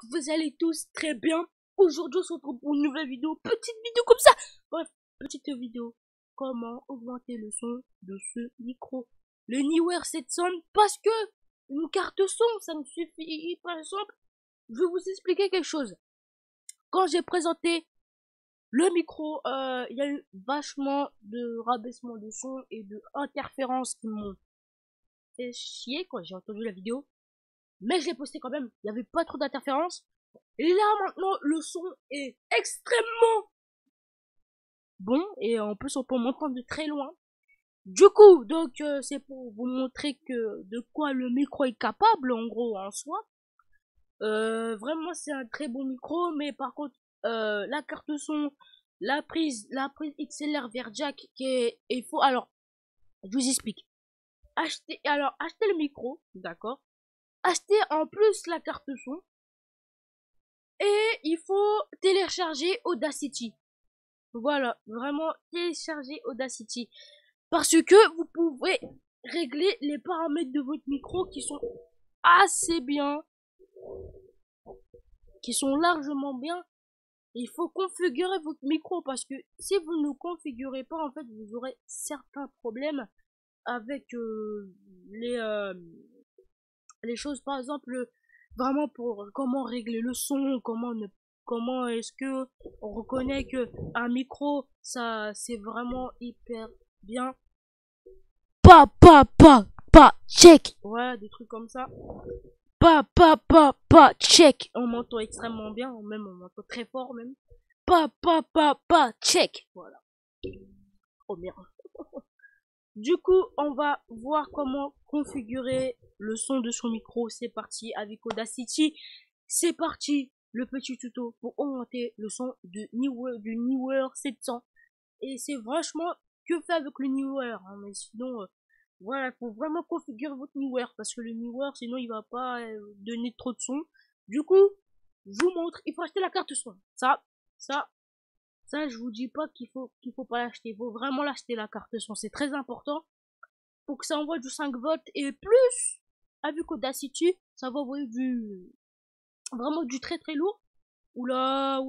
que vous allez tous très bien. Aujourd'hui, on se retrouve pour une nouvelle vidéo. Petite vidéo comme ça. Bref, petite vidéo. Comment augmenter le son de ce micro. Le Neewer 700 parce que une carte son, ça me suffit. Par exemple, je vais vous expliquer quelque chose. Quand j'ai présenté le micro, il y a eu vachement de rabaissement de son et de interférences qui m'ont fait chier quand j'ai entendu la vidéo. Mais je l'ai posté quand même, il n'y avait pas trop d'interférences. Et là maintenant, le son est extrêmement bon et en plus on peut m'entendre de très loin. Du coup, donc c'est pour vous montrer que de quoi le micro est capable en gros en soi. Vraiment c'est un très bon micro, mais par contre la carte son, la prise XLR vers jack qui est il faut alors je vous explique. Achetez le micro, d'accord. Achetez en plus la carte son. Et il faut télécharger Audacity. Voilà, vraiment télécharger Audacity. Parce que vous pouvez régler les paramètres de votre micro qui sont assez bien, qui sont largement bien. Il faut configurer votre micro parce que si vous ne configurez pas, en fait, vous aurez certains problèmes avec les choses, par exemple, vraiment pour comment régler le son, comment est-ce que on reconnaît que un micro, ça, c'est vraiment hyper bien. Check. Voilà, des trucs comme ça. Check. On m'entend extrêmement bien, même on m'entend très fort même. Check. Voilà. Oh merde. Du coup, on va voir comment configurer le son de son micro. C'est parti avec Audacity. C'est parti, le petit tuto pour augmenter le son du Neewer 700. Et c'est franchement que fait avec le Neewer. Hein, mais sinon, voilà, faut vraiment configurer votre Neewer parce que le Neewer, sinon, il va pas donner trop de son. Du coup, je vous montre. Il faut acheter la carte son. Ça, je vous dis pas qu'il faut pas l'acheter. Il faut vraiment l'acheter la carte son. C'est très important pour que ça envoie du 5 volts et plus. Avec Audacity, ça va envoyer vraiment du très très lourd. Oula.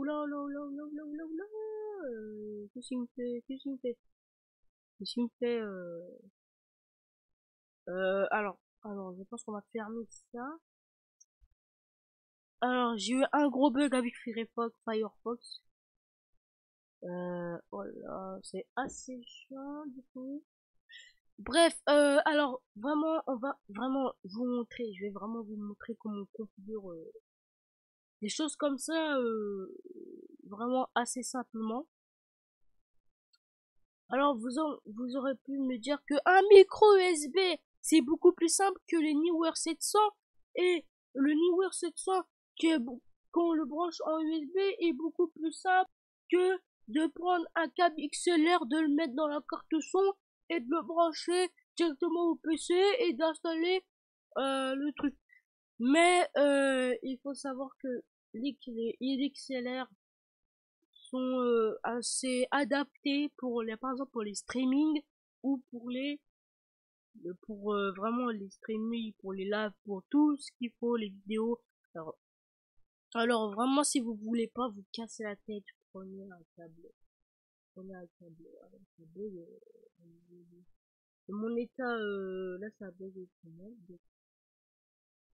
Qu'est-ce qu'il me fait? Qu'est-ce qu'il me fait? Alors, je pense qu'on va fermer ça. Alors, j'ai eu un gros bug avec Firefox. Voilà, c'est assez chiant du coup. Bref, alors vraiment, on va vraiment vous montrer. Je vais vraiment vous montrer comment on configure des choses comme ça, vraiment assez simplement. Alors vous aurez pu me dire que un micro USB c'est beaucoup plus simple que le Neewer 700 et le Neewer 700 qui est quand on le branche en USB est beaucoup plus simple que de prendre un câble XLR, de le mettre dans la carte son et de le brancher directement au PC et d'installer le truc. Mais il faut savoir que les XLR sont assez adaptés pour les, par exemple pour les streamings ou pour vraiment les streamings, pour les lives, pour tout ce qu'il faut, les vidéos. Alors vraiment si vous voulez pas vous casser la tête, prenez un câble. Alors, ça bug, mon état là ça bug tout le monde. Donc,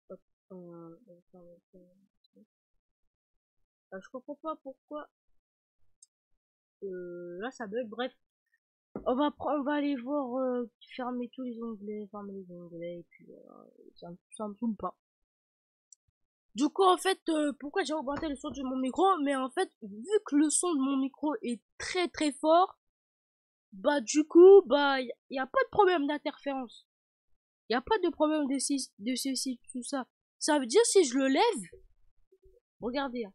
hop, je comprends pas pourquoi là ça bug. Bref, on va aller voir, fermer tous les onglets, et puis ça me saoule pas. Du coup, en fait, pourquoi j'ai augmenté le son de mon micro? Mais en fait, vu que le son de mon micro est très très fort, bah du coup, bah y a pas de problème d'interférence. Y a pas de problème de ceci, tout ça. Ça veut dire si je le lève, regardez, hein,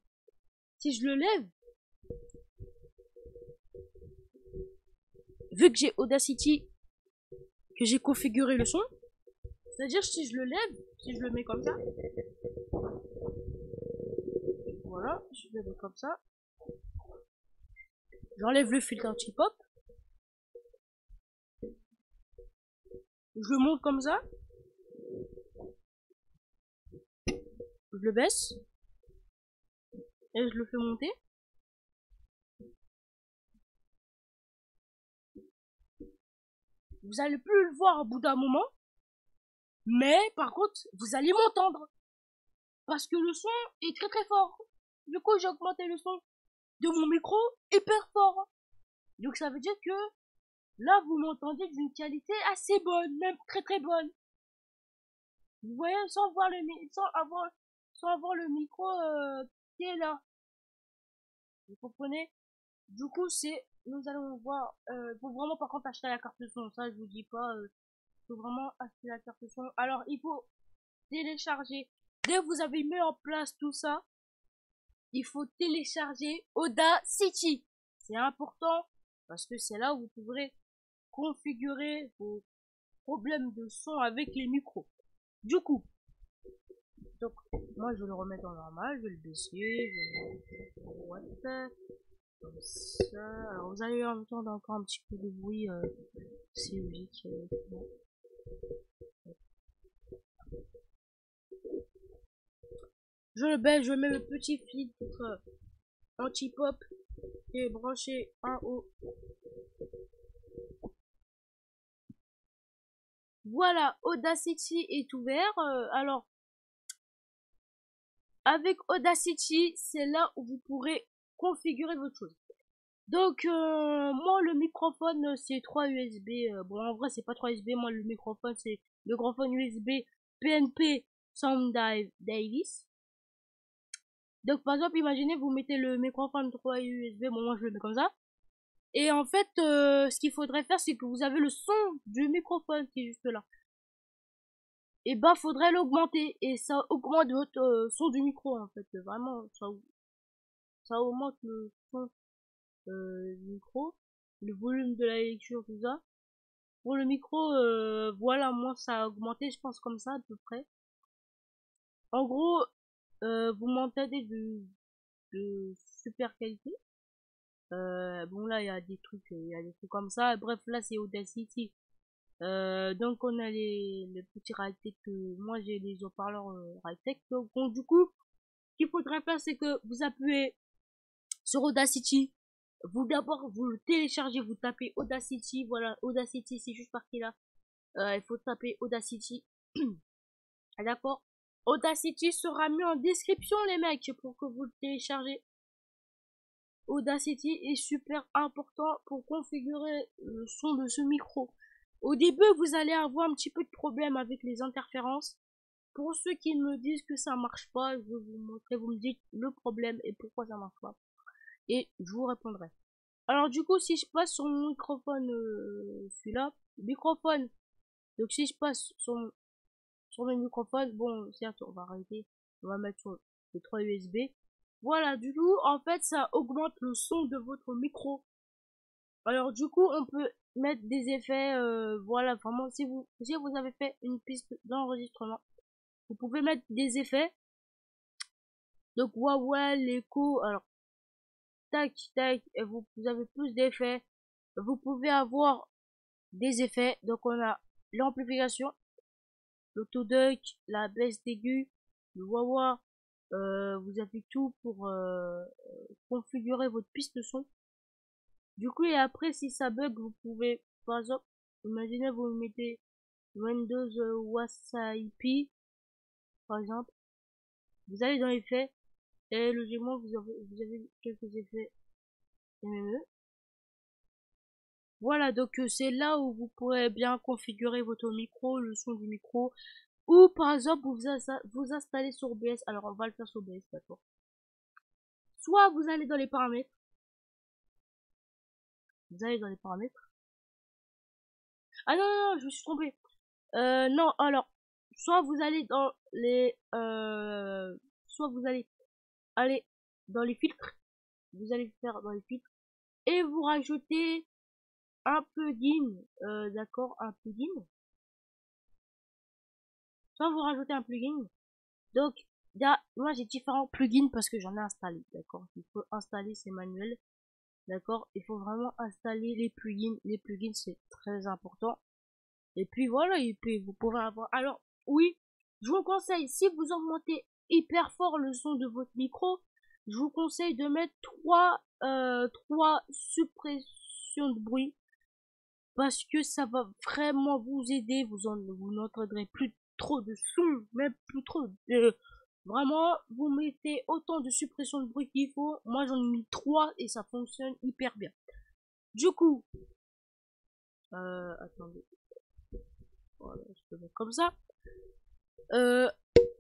si je le lève, vu que j'ai Audacity, que j'ai configuré le son, c'est-à-dire si je le lève, si je le mets comme ça, voilà, je le mets comme ça, j'enlève le filtre anti-pop, je le monte comme ça, je le baisse, et je le fais monter. Vous allez plus le voir au bout d'un moment, mais par contre, vous allez m'entendre parce que le son est très très fort. Du coup, j'ai augmenté le son de mon micro hyper fort. Donc ça veut dire que là, vous m'entendez d'une qualité assez bonne, même très très bonne. Vous voyez, sans avoir le micro qui est là. Vous comprenez? Du coup, nous allons voir. Faut vraiment par contre acheter la carte son. Ça, je vous dis pas. Faut vraiment acheter la carte son. Alors, il faut télécharger. Dès que vous avez mis en place tout ça, il faut télécharger Audacity. C'est important parce que c'est là où vous pourrez configurer vos problèmes de son avec les micros. Du coup, donc moi je vais le remettre en normal, je vais le baisser, je vais le comme ça. Alors vous allez entendre encore un petit peu de bruit, c'est logique. Bon. Je le baisse, je mets le petit filtre anti-pop qui est branché en haut. Voilà, Audacity est ouvert. Alors, avec Audacity, c'est là où vous pourrez configurer votre chose. Donc, moi, le microphone, c'est 3 USB. Bon, en vrai, c'est pas 3 USB. Moi, le microphone, c'est le microphone USB PNP Sound Davis. Donc, par exemple, imaginez, vous mettez le microphone 3 USB. Bon, moi, je le mets comme ça. Et en fait, ce qu'il faudrait faire, c'est que vous avez le son du microphone qui est juste là. Et bah, faudrait l'augmenter. Et ça augmente votre son du micro, en fait. Vraiment, ça augmente le son du micro, le volume de la lecture, tout ça. Pour le micro, voilà, moi, ça a augmenté, je pense, comme ça, à peu près. En gros, vous m'entendez de super qualité. Bon, là, il y a des trucs comme ça. Bref, là, c'est Audacity. Donc on a les petits Rytech que moi j'ai les haut-parleurs Rytech. Donc du coup, ce qu'il faudrait faire c'est que vous appuyez sur Audacity. Vous d'abord vous le téléchargez, vous tapez Audacity, voilà, Audacity c'est juste parti là. Il faut taper Audacity. D'accord? Audacity sera mis en description les mecs pour que vous le téléchargez. Audacity est super important pour configurer le son de ce micro. Au début, vous allez avoir un petit peu de problème avec les interférences. Pour ceux qui me disent que ça marche pas, je vais vous montrer, vous me dites le problème et pourquoi ça marche pas. Et je vous répondrai. Alors du coup, si je passe sur mon microphone, celui-là, microphone. Donc si je passe sur le microphone, bon, certes, on va arrêter, on va mettre sur les 3 USB. Voilà, du coup, en fait, ça augmente le son de votre micro. Alors du coup, on peut mettre des effets, voilà, vraiment, si vous avez fait une piste d'enregistrement, vous pouvez mettre des effets. Donc, wah, l'écho, alors, tac, tac, et vous avez plus d'effets. Vous pouvez avoir des effets, donc on a l'amplification, l'autoduck, la baisse d'aigu, le wah, vous avez tout pour configurer votre piste son. Du coup, et après, si ça bug, vous pouvez, par exemple, imaginez vous mettez Windows WASAIP, par exemple, vous allez dans effets, et logiquement, vous avez quelques effets MME. Voilà, donc c'est là où vous pourrez bien configurer votre micro, le son du micro, ou par exemple, vous installez sur OBS, alors on va le faire sur OBS, d'accord. Soit vous allez dans les paramètres, vous allez dans les paramètres. Ah non, non, non, je me suis trompé. Non, alors, soit vous allez dans les, soit vous allez aller dans les filtres, vous allez faire dans les filtres, et vous rajoutez un plugin, d'accord, un plugin. Soit vous rajoutez un plugin. Donc, moi j'ai différents plugins parce que j'en ai installé, d'accord. Il faut installer ces manuels, d'accord. Il faut vraiment installer les plugins. Les plugins c'est très important. Et puis voilà, et puis vous pourrez avoir. Alors oui, je vous conseille si vous augmentez hyper fort le son de votre micro, je vous conseille de mettre trois suppressions de bruit parce que ça va vraiment vous aider. Vous n'entendrez plus trop de son, même plus trop de... Vraiment, vous mettez autant de suppression de bruit qu'il faut. Moi, j'en ai mis 3 et ça fonctionne hyper bien. Du coup, attendez. Voilà, je peux mettre comme ça.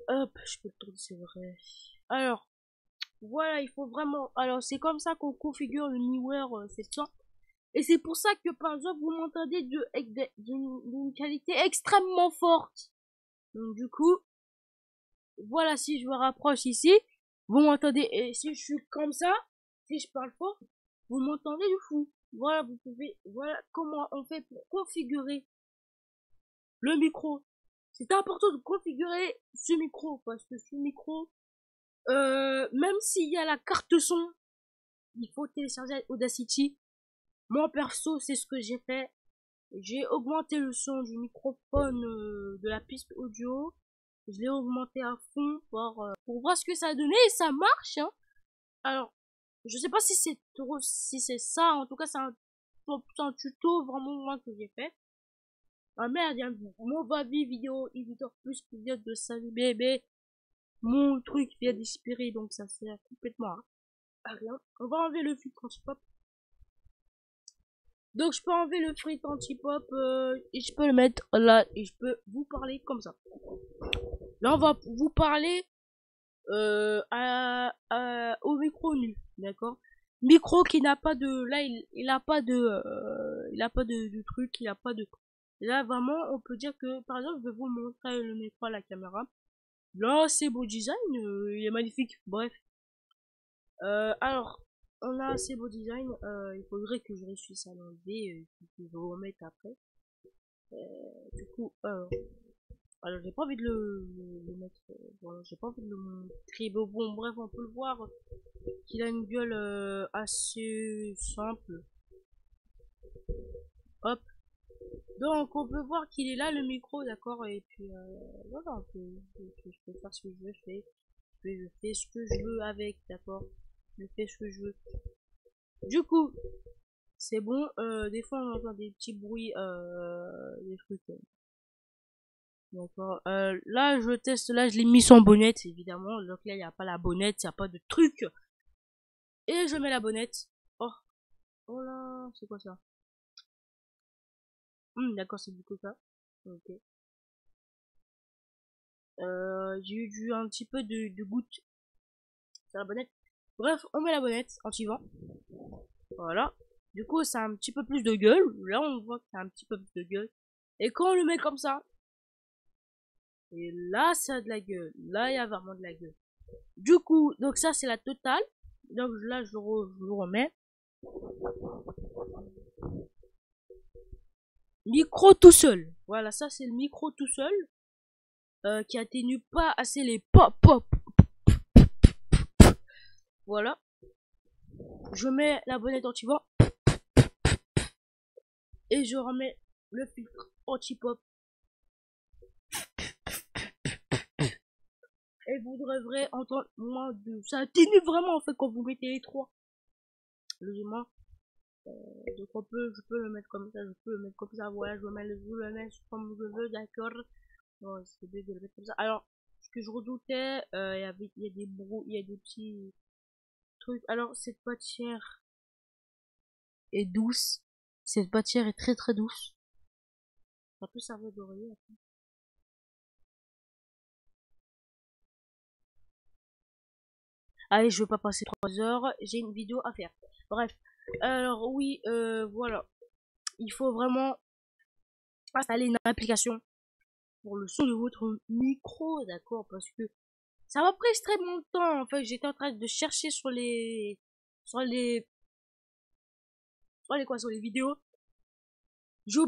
Hop, je peux le tourner, c'est vrai. Alors, voilà, il faut vraiment... Alors, c'est comme ça qu'on configure le Neewer 700. Et c'est pour ça que, par exemple, vous m'entendez d'une qualité extrêmement forte. Donc, du coup, voilà, si je me rapproche ici, vous m'entendez. Et si je suis comme ça, si je parle fort, vous m'entendez du fou. Voilà, vous pouvez... Voilà comment on fait pour configurer le micro. C'est important de configurer ce micro, parce que ce micro... même s'il y a la carte son, il faut télécharger Audacity. Moi perso, c'est ce que j'ai fait. J'ai augmenté le son du microphone de la piste audio. Je l'ai augmenté à fond pour voir ce que ça a donné et ça marche. Hein. Alors, je sais pas si c'est ça. En tout cas, c'est un tuto vraiment moi que j'ai fait. Ah merde, il y a un mauvais vidéo éditeur plus qui vient de Salut bébé. Mon truc vient d'expirer, donc ça sert complètement à rien. On va enlever le filtre anti-pop. Donc je peux enlever le filtre anti-pop et je peux le mettre là et je peux vous parler comme ça. Là on va vous parler au micro nu, d'accord? Micro qui n'a pas de... Là il a pas de... il a pas de truc, il a pas de... Là vraiment on peut dire que par exemple je vais vous montrer le micro à la caméra. Là c'est beau design, il est magnifique, bref. Alors, on a assez beau design, il faudrait que je réussisse à l'enlever, que je remette après. Du coup, alors j'ai pas envie de le mettre, voilà, j'ai pas envie de le montrer, bon, bref, on peut le voir qu'il a une gueule assez simple. Hop. Donc, on peut voir qu'il est là, le micro, d'accord, et puis, voilà, je peux faire ce que je veux, je fais ce que je veux avec, d'accord, je fais ce que je veux. Du coup, c'est bon, des fois on entend des petits bruits, des trucs. D'accord. Là je teste, là je l'ai mis sans bonnette évidemment. Donc là il n'y a pas la bonnette, il n'y a pas de truc. Et je mets la bonnette. Oh, oh là, c'est quoi ça? D'accord, c'est du coup ça. Ok. J'ai eu un petit peu de goutte sur la bonnette. Bref, on met la bonnette en suivant. Voilà. Du coup, ça a un petit peu plus de gueule. Là, on voit que ça a un petit peu plus de gueule. Et quand on le met comme ça, et là, ça a de la gueule. Là, il y a vraiment de la gueule. Du coup, donc ça, c'est la totale. Donc là, je le remets. Micro tout seul. Voilà, ça, c'est le micro tout seul. Qui atténue pas assez les pop pop. Voilà. Je mets la bonnette anti-vent. Et je remets le filtre anti-pop. Et vous devrez entendre moins de... Ça atténue vraiment en fait quand vous mettez les trois. Logiquement. Donc je peux le mettre comme ça, je peux le mettre comme ça. Voilà, je le mets comme je veux, d'accord. Bon, c'est bien de le mettre comme ça. Alors, ce que je redoutais, il y a des il y a des petits trucs. Alors, cette matière est douce. Cette matière est très très douce. Ça peut servir d'oreiller après. Allez, je veux pas passer 3 heures, j'ai une vidéo à faire. Bref, alors oui, voilà. Il faut vraiment installer une application pour le son de votre micro, d'accord? Parce que ça m'a pris extrêmement de temps. En fait, j'étais en train de chercher sur les, sur les vidéos. J'ai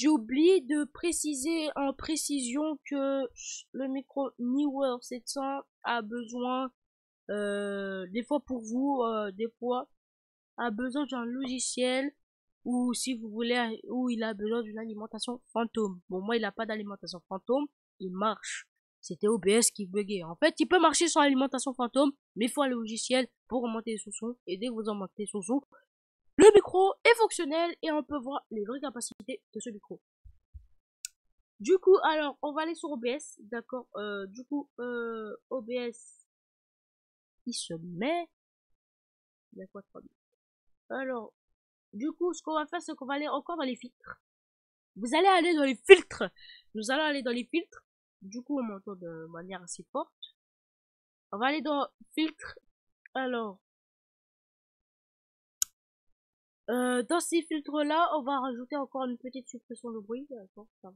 oublié de préciser en précision que le micro Neewer 700 a besoin, des fois pour vous, des fois, a besoin d'un logiciel ou si vous voulez, ou il a besoin d'une alimentation fantôme. Bon, moi, il a pas d'alimentation fantôme, il marche. C'était OBS qui buguait. En fait, il peut marcher sans alimentation fantôme, mais il faut un logiciel pour augmenter son son. Et dès que vous augmentez son son, le micro est fonctionnel et on peut voir les vraies capacités de ce micro. Du coup, alors, on va aller sur OBS, d'accord. OBS, il se met. Il y a quoi de problème? Alors, du coup, ce qu'on va faire, c'est qu'on va aller encore dans les filtres. Vous allez aller dans les filtres. Nous allons aller dans les filtres. Du coup, on m'entend de manière assez forte. On va aller dans filtres. Alors, dans ces filtres-là, on va rajouter encore une petite suppression de bruit. Ça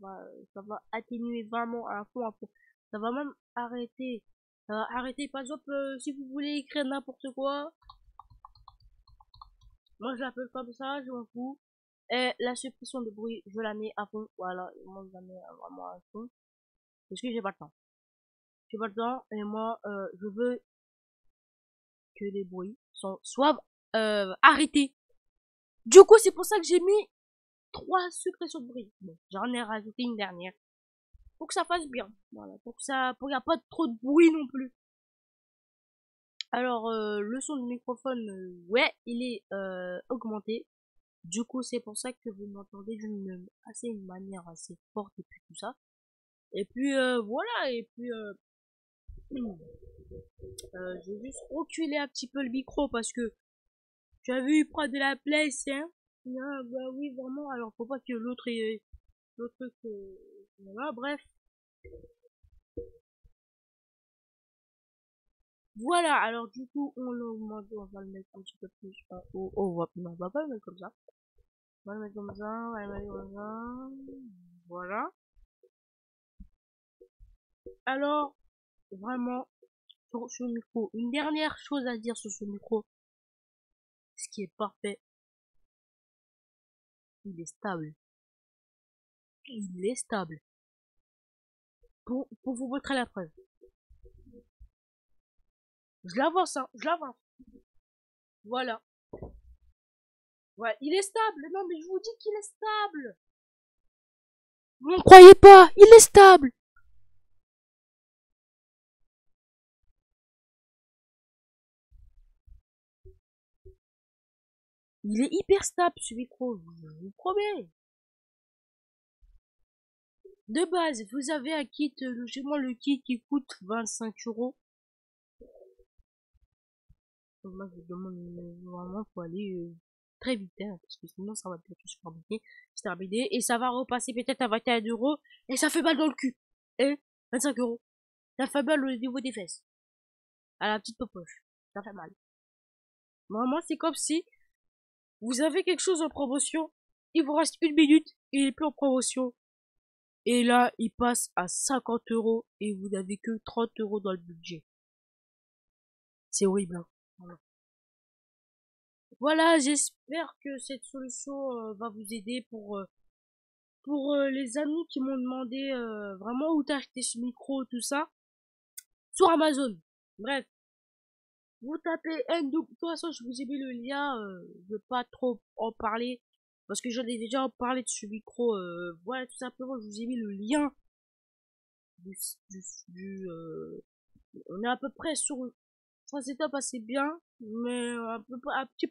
va atténuer vraiment à fond, à fond. Ça va même arrêter. Ça va arrêter. Par exemple, si vous voulez écrire n'importe quoi, moi je l'appelle comme ça, je m'en fous. Et la suppression de bruit, je la mets à fond. Voilà, moi je la mets vraiment à fond. Parce que j'ai pas le temps. J'ai pas le temps et moi, je veux que les bruits soient arrêtés. Du coup, c'est pour ça que j'ai mis 3 suppressions de bruit. Bon, j'en ai rajouté une dernière. Pour que ça fasse bien. Voilà, pour qu'il n'y a pas trop de bruit non plus. Alors, le son du microphone, ouais, il est augmenté. Du coup, c'est pour ça que vous m'entendez d'une manière assez forte et puis tout ça. Et puis, voilà, et puis, je vais juste reculer un petit peu le micro parce que tu as vu, il prend de la place, hein. Ah, bah oui, vraiment, alors faut pas que l'autre truc, voilà, bref. Voilà, alors du coup, on l'augmente, on va le mettre un petit peu plus haut. Non, on va pas le mettre comme ça. On va le mettre comme ça, on va le mettre comme ça. Voilà. Alors, vraiment, sur ce micro, une dernière chose à dire sur ce micro, ce qui est parfait, il est stable. Il est stable. Pour vous montrer la preuve. Je l'avance, hein, je l'avance. Voilà. Ouais, il est stable. Non, mais je vous dis qu'il est stable. Vous ne croyez pas, il est stable. Il est hyper stable ce micro, je vous promets. De base, vous avez un kit, logiquement le kit qui coûte 25 €. Moi je demande vraiment faut aller très vite, hein, parce que sinon ça va bientôt se terminer, et ça va repasser peut-être à 21 € et ça fait mal dans le cul. Et 25 €. Ça fait mal au niveau des fesses. À la petite poche. Ça fait mal. Vraiment, c'est comme si vous avez quelque chose en promotion, il vous reste 1 minute, il est plus en promotion. Et là, il passe à 50 € et vous n'avez que 30 € dans le budget. C'est horrible, hein. Voilà, j'espère que cette solution va vous aider pour les amis qui m'ont demandé vraiment où t'as acheté ce micro, tout ça, sur Amazon. Bref, vous tapez N-Double. De toute façon, je vous ai mis le lien, je vais pas trop en parler, parce que j'en ai déjà parlé de ce micro, voilà, tout simplement, je vous ai mis le lien du, on est à peu près sur un setup assez bien, mais un petit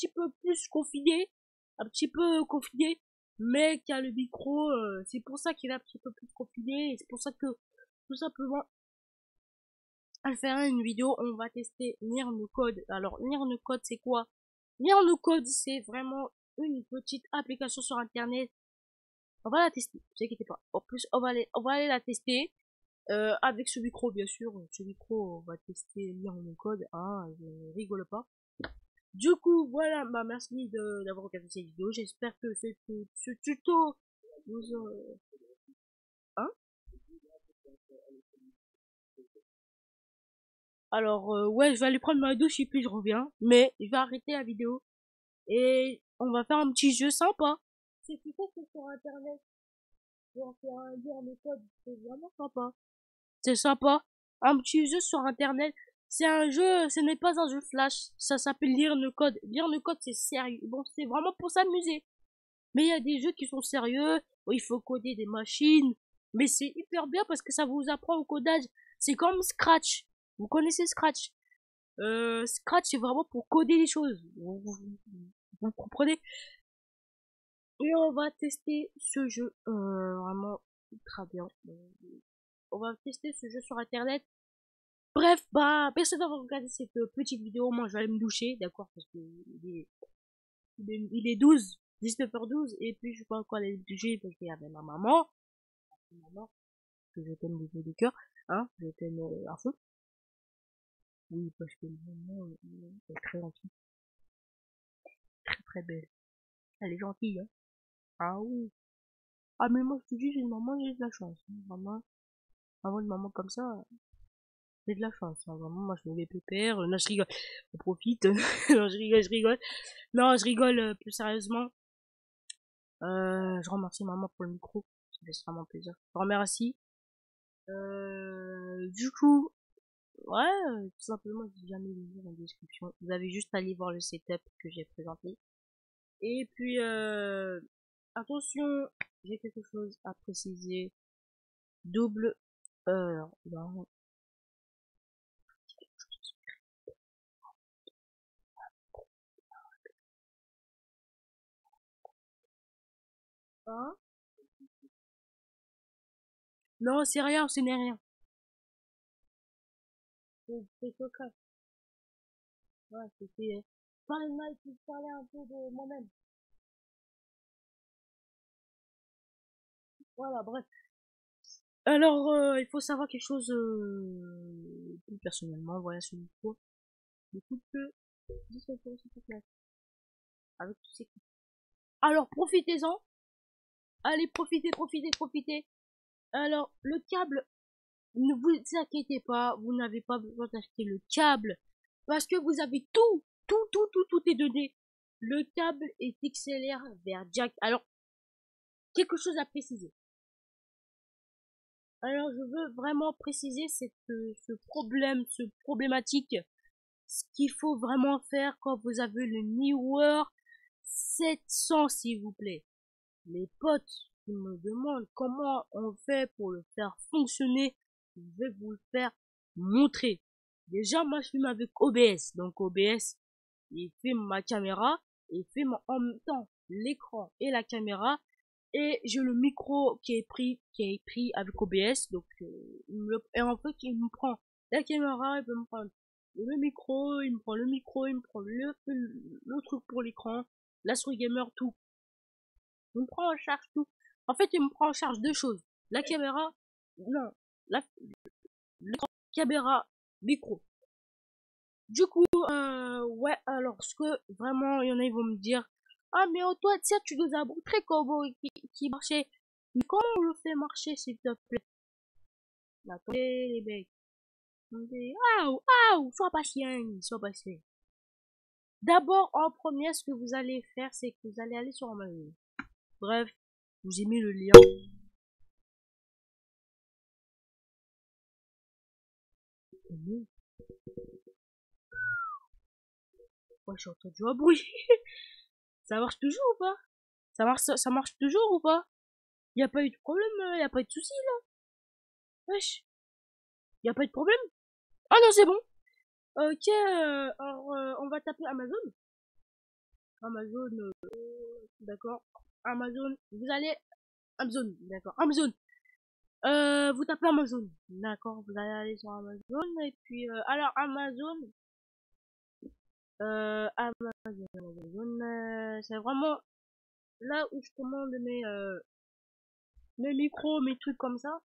peu plus confiné, un petit peu confiné, mais qui a le micro, c'est pour ça qu'il est un petit peu plus confiné, et c'est pour ça que, tout simplement, à faire une vidéo, on va tester NearNoCode. Alors, NearNoCode, c'est quoi? NearNoCode, c'est vraiment une petite application sur internet. On va la tester, ne vous inquiétez pas. En plus, on va aller la tester. Avec ce micro, bien sûr. Ce micro, on va tester NearNoCode. Hein, je rigole pas. Du coup, voilà, bah merci d'avoir regardé cette vidéo. J'espère que ce tuto vous hein. Alors, ouais, je vais aller prendre ma douche et puis je reviens. Mais je vais arrêter la vidéo. Et on va faire un petit jeu sympa. C'est plutôt que sur internet. On faire un NearNoCode. C'est vraiment sympa. C'est sympa. Un petit jeu sur internet. C'est un jeu, ce n'est pas un jeu flash. Ça s'appelle Lire le code. Lire le code, c'est sérieux. Bon, c'est vraiment pour s'amuser. Mais il y a des jeux qui sont sérieux, où il faut coder des machines. Mais c'est hyper bien parce que ça vous apprend au codage. C'est comme Scratch. Vous connaissez Scratch? Scratch, c'est vraiment pour coder les choses. Vous comprenez? Et on va tester ce jeu vraiment très bien. On va tester ce jeu sur internet. Bref, bah, personne va regarder cette petite vidéo. Moi, je vais aller me doucher, d'accord? Parce que il est 12, 19h12. Et puis, je vais pas encore aller me doucher parce qu'il y avait ma maman. Maman, que je t'aime du fond du cœur. Hein, je t'aime à fond. Oui, parce que maman, elle est très gentille. Très très belle. Elle est gentille, hein. Ah oui. Ah, mais moi, je te dis, j'ai une maman, j'ai de la chance. Maman, avoir une maman comme ça, j'ai de la chance. Hein. Vraiment, moi, je me mets pépère. Non, je rigole. On profite. Non, je rigole, je rigole. Non, je rigole plus sérieusement. Je remercie maman pour le micro. Ça fait vraiment plaisir. Je te remercie. Du coup, ouais, tout simplement, je viens de le lire en description. Vous avez juste à aller voir le setup que j'ai présenté. Et puis, attention, j'ai quelque chose à préciser. Double heure. Non, hein? Non, c'est rien, ce n'est rien. C'est cocasse. Ouais, c'était, parler de mal, puis parler un peu de moi-même. Voilà, bref. Alors, il faut savoir quelque chose, plus personnellement, voilà, sur le micro. Écoute que, 17 euros, s'il te plaît. Avec tous ces clips. Alors, profitez-en. Allez, profitez, profitez, profitez. Alors, le câble, ne vous inquiétez pas, vous n'avez pas besoin d'acheter le câble. Parce que vous avez tout, tout, tout, tout, tout est donné. Le câble est XLR vers jack. Alors, quelque chose à préciser. Alors, je veux vraiment préciser ce problème, ce problématique. Ce qu'il faut vraiment faire quand vous avez le Neewer 700, s'il vous plaît. Les potes qui me demandent comment on fait pour le faire fonctionner, je vais vous le faire montrer. Déjà, moi, je filme avec OBS. Donc, OBS, il filme ma caméra, il filme en même temps l'écran et la caméra. Et j'ai le micro qui est pris avec OBS. Donc, et en fait, il me prend la caméra, il peut me prendre le micro, il me prend le micro, il me prend le truc pour l'écran, la souris gamer, tout. Il me prend en charge tout. En fait, il me prend en charge deux choses. La caméra, non, la caméra, micro. Du coup, ouais, alors, ce que vraiment, il y en a, ils vont me dire, ah, mais toi, tiens, tu nous as montré comment qui marchait. Mais comment on le fait marcher, s'il te plaît? Attendez, les mecs. Attendez. Sois patient, sois patient. D'abord, en premier, ce que vous allez faire, c'est que vous allez aller sur Amazon. Bref, je vous ai mis le lien. Moi, j'ai entendu un bruit. Ça marche toujours ou pas? Ça marche toujours ou pas? Y a pas eu de problème, y a pas eu de soucis là? Wesh, y a pas eu de problème? Ah non, c'est bon. Ok, alors on va taper Amazon. Amazon, d'accord. Amazon, vous allez Amazon, d'accord. Amazon. Vous tapez Amazon, d'accord. Vous allez aller sur Amazon et puis alors Amazon, Amazon, c'est vraiment là où je commande mes micros, mes trucs comme ça.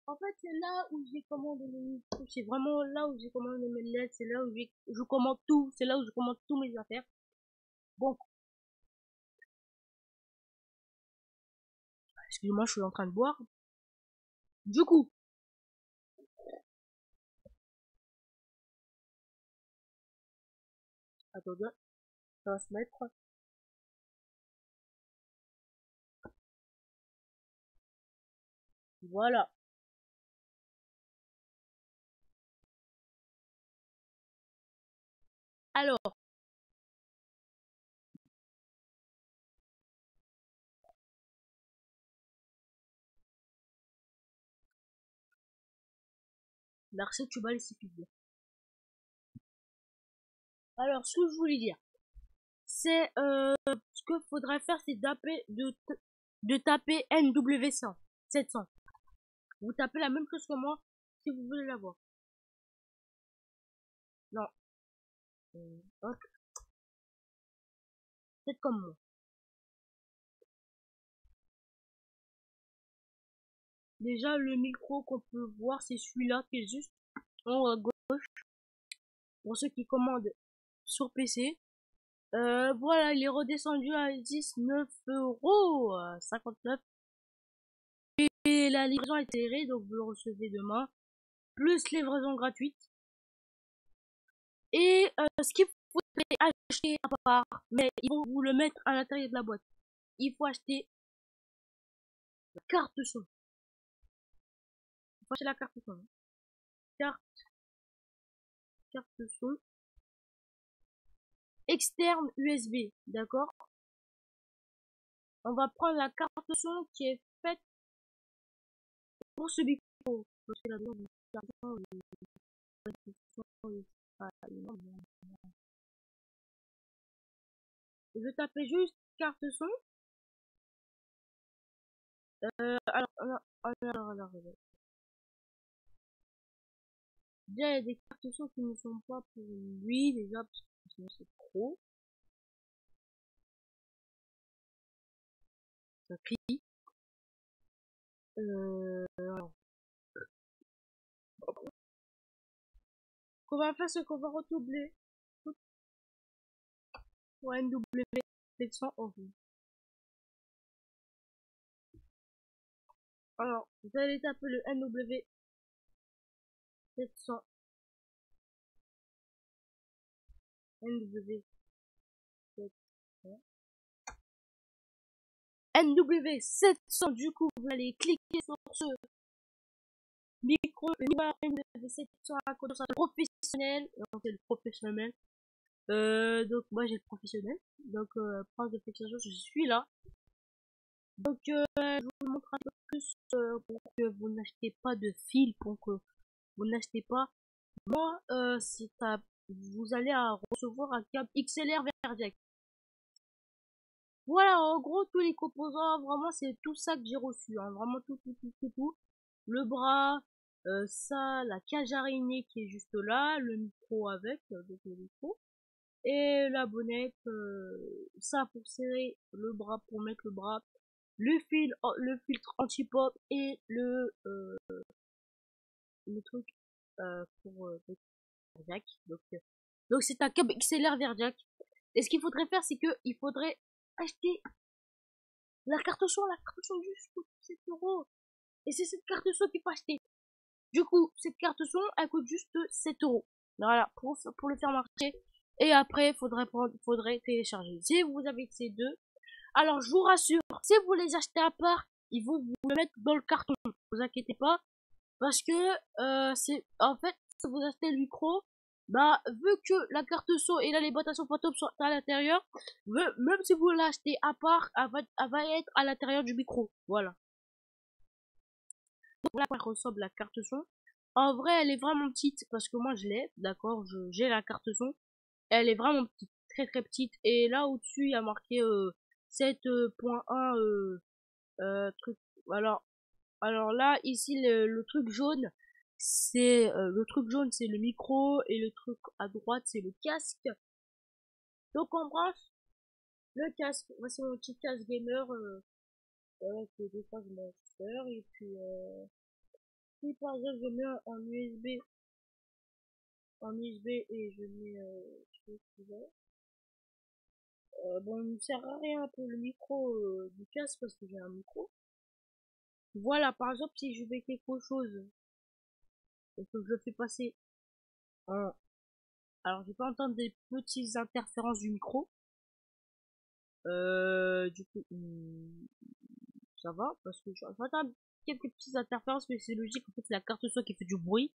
En fait, c'est là où j'ai commandé mes micros. C'est vraiment là où j'ai commandé mes LED. C'est là où je commande tout. C'est là où je commande tous mes affaires. Bon, excusez-moi, je suis en train de boire. Du coup, attendez, ça va se mettre. Voilà. Alors, La recette, tu vas les suffire. Alors, ce que je voulais dire, c'est ce qu'il faudrait faire, c'est de taper NW100, 700. Vous tapez la même chose que moi si vous voulez l'avoir. Non. Hop. Faites comme moi. Déjà, le micro qu'on peut voir, c'est celui-là qui est juste en haut à gauche. Pour ceux qui commandent sur PC. Voilà, il est redescendu à 19,59 €. Et la livraison est serrée, donc vous le recevez demain. Plus livraison gratuite. Et ce qu'il faut acheter à part, mais ils vont vous le mettre à l'intérieur de la boîte. Il faut acheter la carte son. Il faut acheter la carte son. Carte son externe USB, d'accord? On va prendre la carte son qui est faite pour ce micro. Parce que la je tapais juste carte son. Alors. Déjà, il y a des cartes son qui ne sont pas pour lui, déjà, parce que sinon c'est trop. Ça crie. Alors. Qu'on va faire, c'est qu'on va redoubler pour NW 700 €. Alors, vous allez taper le NW 700. NW 700. NW 700, du coup, vous allez cliquer sur ce micro, le NW 700 à cause de ça professionnel. Donc, c'est le professionnel. Donc, moi, j'ai le professionnel. Donc, prince de fixation, je suis là. Donc, je vous montre un peu plus pour que vous n'achetez pas de fil, pour que vous n'achetez pas. Moi, vous allez recevoir un câble XLR Verdiac. Voilà, en gros, tous les composants, vraiment, c'est tout ça que j'ai reçu. Hein, vraiment, tout. Le bras, ça, la cage araignée qui est juste là, le micro avec, donc le micro. Et la bonnette, ça pour serrer le bras, pour mettre le bras. Le filtre anti-pop et le truc pour Verdiac. Donc c'est un câble XLR Verdiac. Et ce qu'il faudrait faire, c'est qu'il faudrait acheter la carte son juste coûte 7 €. Et c'est cette carte son qu'il faut acheter. Du coup, cette carte son, elle coûte juste 7 €. Voilà, pour le faire marcher. Et après, faudrait télécharger. Si vous avez ces deux, alors je vous rassure, si vous les achetez à part, ils vont vous le mettre dans le carton. Ne vous inquiétez pas. Parce que, en fait, si vous achetez le micro, bah, vu que la carte son et là les boîtes à son fantôme sont à l'intérieur, même si vous l'achetez à part, elle va être à l'intérieur du micro. Voilà. Donc là, elle ressemble la carte son. En vrai, elle est vraiment petite parce que moi je l'ai, d'accord, j'ai la carte son. Elle est vraiment petite, très petite. Et là au-dessus, il y a marqué 7.1 truc. Alors là, ici, le truc jaune, c'est le micro et le truc à droite, c'est le casque. Donc on branche le casque. Voici mon petit casque gamer avec des phases master. Et puis, si par exemple je mets en USB et je mets bon, il ne sert à rien pour le micro du casque parce que j'ai un micro. Voilà, par exemple, si je mets quelque chose et que je le fais passer en... Alors, je vais pas entendre des petites interférences du micro. Du coup, ça va, parce que j'entends quelques petites interférences, mais c'est logique, en fait, c'est la carte son qui fait du bruit.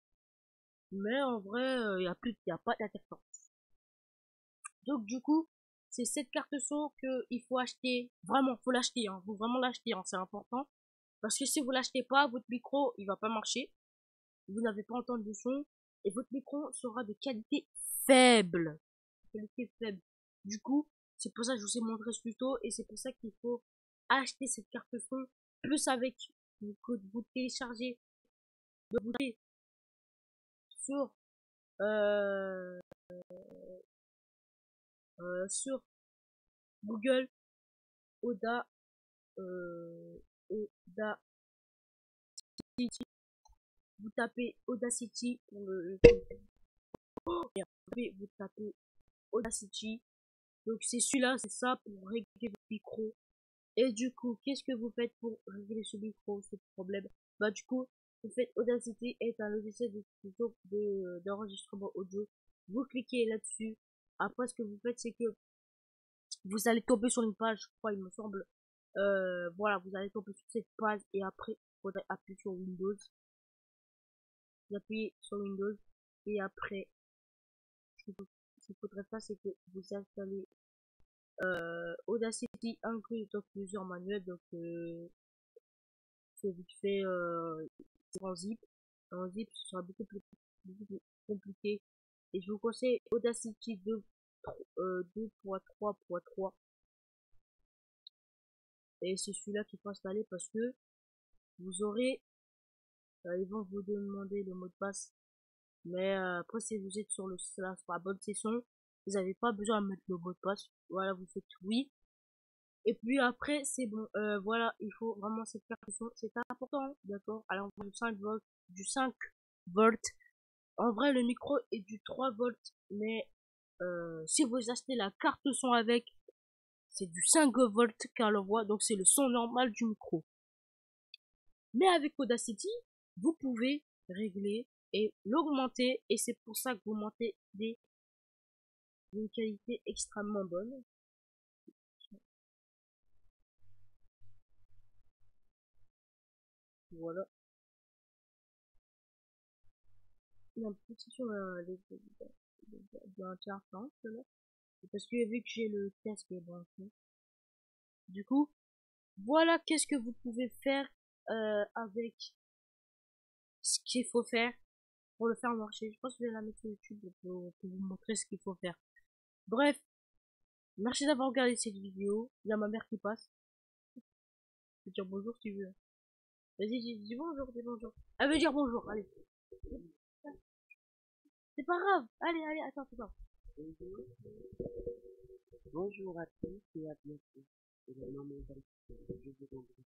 Mais en vrai, y a pas d'interférence. Donc, du coup, c'est cette carte son que il faut acheter. Vraiment, faut l'acheter, hein. Faut vraiment l'acheter, hein, c'est important. Parce que si vous l'achetez pas, votre micro, il va pas marcher. vous n'avez pas entendre de son et votre micro sera de qualité faible. Qualité faible. Du coup, c'est pour ça que je vous ai montré ce tuto et c'est pour ça qu'il faut acheter cette carte son plus avec le code vous téléchargez vous allez sur euh, sur Google Oda Oda vous tapez Audacity pour vous tapez Audacity. Donc c'est celui-là, c'est ça pour régler votre micro. Et du coup, qu'est-ce que vous faites pour régler ce micro, ce problème? Bah du coup, vous faites Audacity est un logiciel d'enregistrement audio. Vous cliquez là-dessus. Après, ce que vous faites, c'est que vous allez tomber sur une page, je crois, il me semble. Voilà, vous allez tomber sur cette page et après, il faudrait appuyer sur Windows. Vous appuyez sur Windows et après, ce qu'il faudrait faire, c'est que vous installez Audacity inclut donc plusieurs manuels, donc c'est vite fait en zip. En zip, ce sera beaucoup plus compliqué. Et je vous conseille Audacity 2.3.3. Et c'est celui-là qu'il faut installer parce que vous aurez, ils vont vous demander le mot de passe. Mais après, si vous êtes sur la bonne session, vous n'avez pas besoin de mettre le mot de passe. Voilà, vous faites oui. Et puis après, c'est bon. Voilà, il faut vraiment cette carte son. C'est important, hein, d'accord? Alors, du 5 volts, du 5 volts. En vrai, le micro est du 3 volts. Mais si vous achetez la carte son avec, c'est du 5 volts qu'elle envoie. Donc, c'est le son normal du micro. Mais avec Audacity, vous pouvez régler et l'augmenter. Et c'est pour ça que vous montez d'une qualité extrêmement bonne. Voilà. Il y a un petit sur l'interface là. Parce que vu que j'ai le casque branché. Du coup, voilà qu'est-ce que vous pouvez faire avec ce qu'il faut faire pour le faire marcher. Je pense que je vais la mettre sur YouTube pour vous montrer ce qu'il faut faire. Bref, merci d'avoir regardé cette vidéo. Il y a ma mère qui passe. Je peux dire bonjour si tu veux. Vas-y, dis bonjour, dis bonjour. Elle veut dire bonjour, allez. C'est pas grave. Allez, allez, attends. Bonjour à tous et à bientôt. C'est la maman d'Alexandre. Je vous embrasse.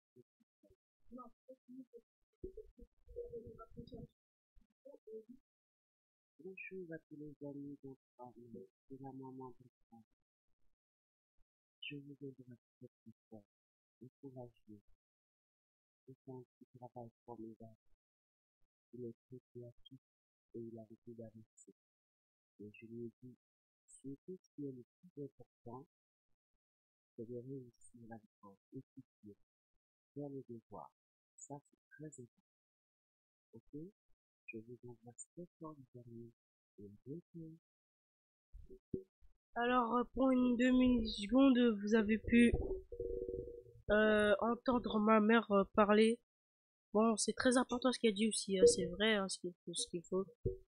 Bonjour à tous les amis d'Alexandre. C'est la maman d'Alexandre. Je vous embrasse très fort. Encouragez. C'est un petit travail formidable. Il est très créatif et il a beaucoup d'avancer. Et je lui dis, surtout ce qui est le plus important, c'est de réussir la vie, étudier, faire le devoir. Ça, c'est très important. Ok? Je vous embrasse très fort, les amis. Et à bientôt. Alors, pour une demi-seconde, vous avez pu entendre ma mère parler. Bon, c'est très important ce qu'elle dit aussi, hein, c'est vrai, hein, ce qu'il faut.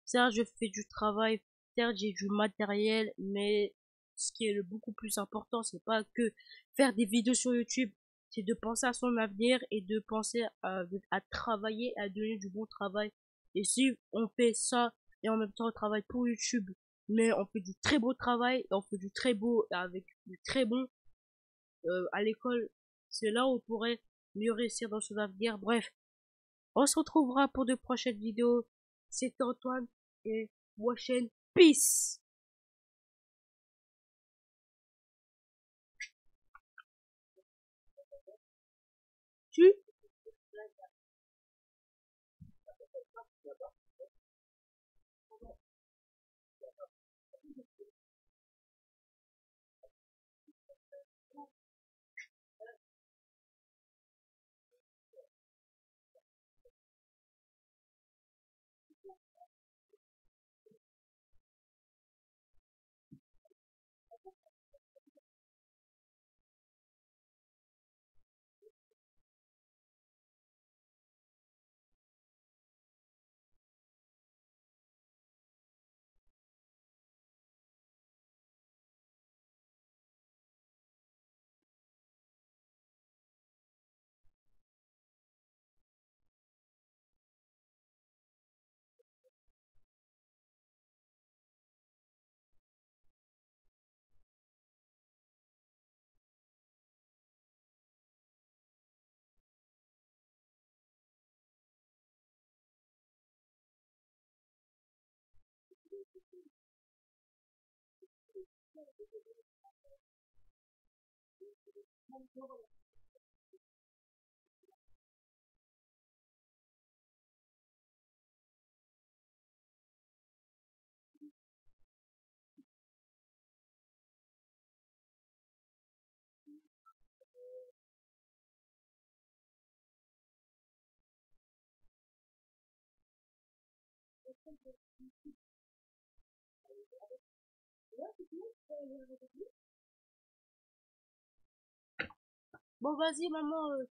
Certes, je fais du travail, certes, j'ai du matériel, mais ce qui est le beaucoup plus important, c'est pas que faire des vidéos sur YouTube, c'est de penser à son avenir et de penser à travailler, à donner du bon travail. Et si on fait ça et en même temps on travaille pour YouTube, mais on fait du très beau travail, et on fait du très beau avec du très bon à l'école, c'est là où on pourrait mieux réussir dans son avenir. Bref, on se retrouvera pour de prochaines vidéos. C'était Antoine et Washen. Peace! Tu Bon, vas-y, maman, tu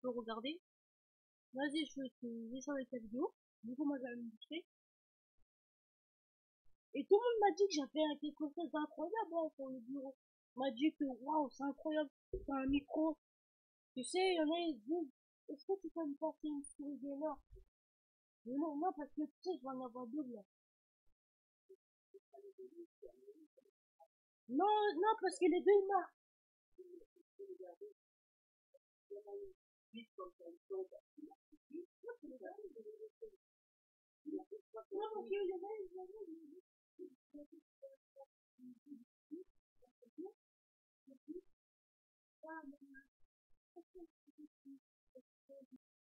peux regarder. Vas-y, je vais te laisser avec ta vidéo. Du coup, moi, j'allais me montrer. Et tout le monde m'a dit que j'avais quelque chose d'incroyable hein, pour le bureau. On m'a dit que, waouh, c'est incroyable. C'est un micro. Tu sais, il y en a, ils disent, est-ce que tu peux me passer une souris gamer? Mais non, non, parce que tu sais, je vais en avoir deux, là. Non, non, parce que les deux, ils marchent. Non, parce que les deux, ils marchent.